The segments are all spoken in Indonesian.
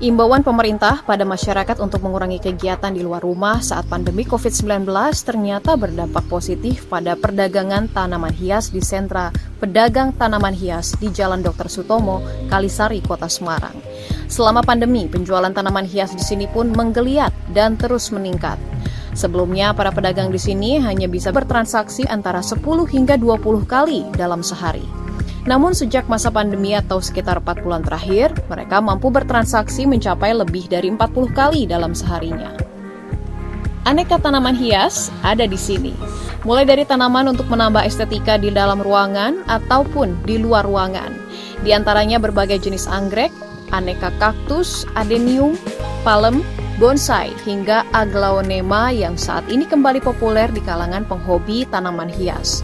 Imbauan pemerintah pada masyarakat untuk mengurangi kegiatan di luar rumah saat pandemi COVID-19 ternyata berdampak positif pada perdagangan tanaman hias di sentra pedagang tanaman hias di Jalan Dr. Sutomo, Kalisari, Kota Semarang. Selama pandemi, penjualan tanaman hias di sini pun menggeliat dan terus meningkat. Sebelumnya, para pedagang di sini hanya bisa bertransaksi antara 10 hingga 20 kali dalam sehari. Namun sejak masa pandemi atau sekitar 4 bulan terakhir, mereka mampu bertransaksi mencapai lebih dari 40 kali dalam seharinya. Aneka tanaman hias ada di sini, mulai dari tanaman untuk menambah estetika di dalam ruangan ataupun di luar ruangan. Di antaranya berbagai jenis anggrek, aneka kaktus, adenium, palem, bonsai, hingga aglaonema yang saat ini kembali populer di kalangan penghobi tanaman hias.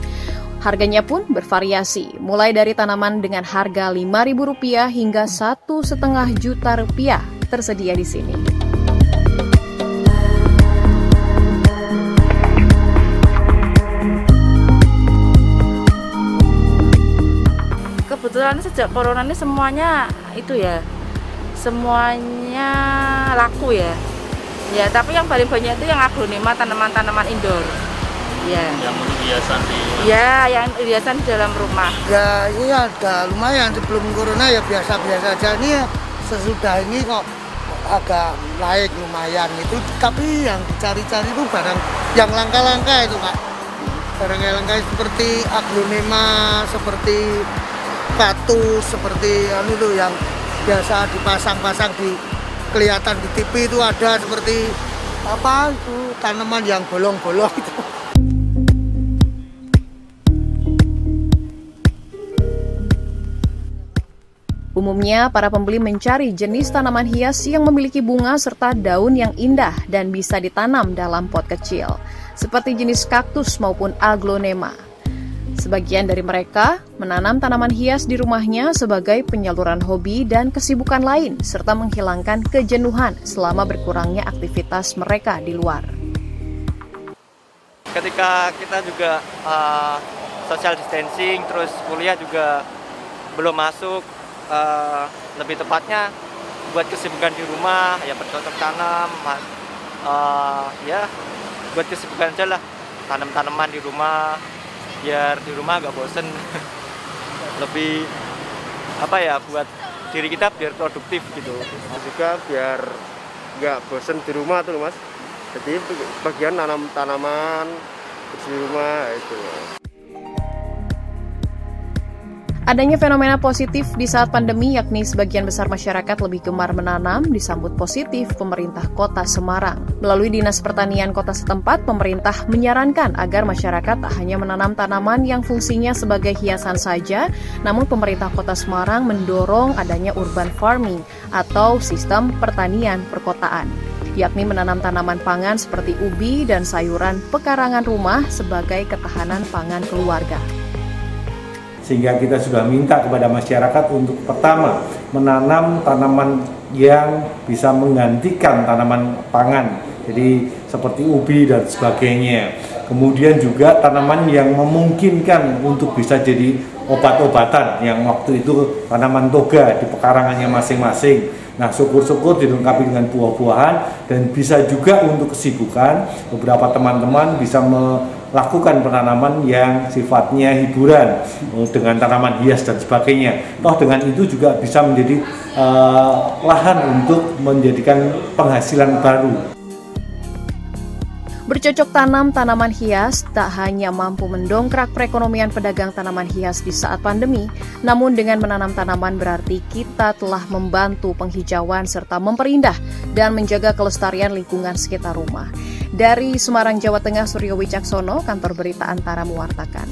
Harganya pun bervariasi, mulai dari tanaman dengan harga Rp5.000 hingga Rp1,5 juta tersedia di sini. Kebetulan sejak corona ini semuanya semuanya laku ya. Ya, tapi yang paling banyak itu yang aglonema, tanaman-tanaman indoor. Ya. Yang untuk hiasan di... Ya, yang hiasan di dalam rumah. Ya, ini ada lumayan sebelum corona ya biasa-biasa aja. Ini ya, sesudah ini kok agak naik lumayan itu. Tapi yang dicari-cari itu barang yang langka-langka itu, Kak. Barang yang langka seperti aglonema, seperti kaktus, seperti itu yang biasa dipasang-pasang di kelihatan di TV itu ada seperti apa itu tanaman yang bolong-bolong itu. Umumnya, para pembeli mencari jenis tanaman hias yang memiliki bunga serta daun yang indah dan bisa ditanam dalam pot kecil, seperti jenis kaktus maupun aglonema. Sebagian dari mereka menanam tanaman hias di rumahnya sebagai penyaluran hobi dan kesibukan lain, serta menghilangkan kejenuhan selama berkurangnya aktivitas mereka di luar. Ketika kita juga social distancing, terus kuliah juga belum masuk, lebih tepatnya buat kesibukan di rumah, ya bercocok tanam, ya buat kesibukan aja lah, tanam-tanaman di rumah, biar di rumah agak bosen, lebih apa ya, buat diri kita biar produktif gitu. Juga biar nggak bosen di rumah tuh Mas, jadi bagian nanam tanaman di rumah itu. Adanya fenomena positif di saat pandemi, yakni sebagian besar masyarakat lebih gemar menanam, disambut positif pemerintah Kota Semarang. Melalui Dinas Pertanian Kota setempat, pemerintah menyarankan agar masyarakat tak hanya menanam tanaman yang fungsinya sebagai hiasan saja, namun pemerintah Kota Semarang mendorong adanya urban farming atau sistem pertanian perkotaan, yakni menanam tanaman pangan seperti ubi dan sayuran pekarangan rumah sebagai ketahanan pangan keluarga. Sehingga kita sudah minta kepada masyarakat untuk pertama menanam tanaman yang bisa menggantikan tanaman pangan, jadi seperti ubi dan sebagainya. Kemudian juga tanaman yang memungkinkan untuk bisa jadi obat-obatan, yang waktu itu tanaman toga di pekarangannya masing-masing. Nah, syukur-syukur dilengkapi dengan buah-buahan dan bisa juga untuk kesibukan. Beberapa teman-teman bisa melakukan penanaman yang sifatnya hiburan dengan tanaman hias dan sebagainya. Toh dengan itu juga bisa menjadi lahan untuk menjadikan penghasilan baru. Bercocok tanam tanaman hias tak hanya mampu mendongkrak perekonomian pedagang tanaman hias di saat pandemi, namun dengan menanam tanaman berarti kita telah membantu penghijauan serta memperindah dan menjaga kelestarian lingkungan sekitar rumah. Dari Semarang, Jawa Tengah, Suryo Wicaksono, Kantor Berita Antara mewartakan.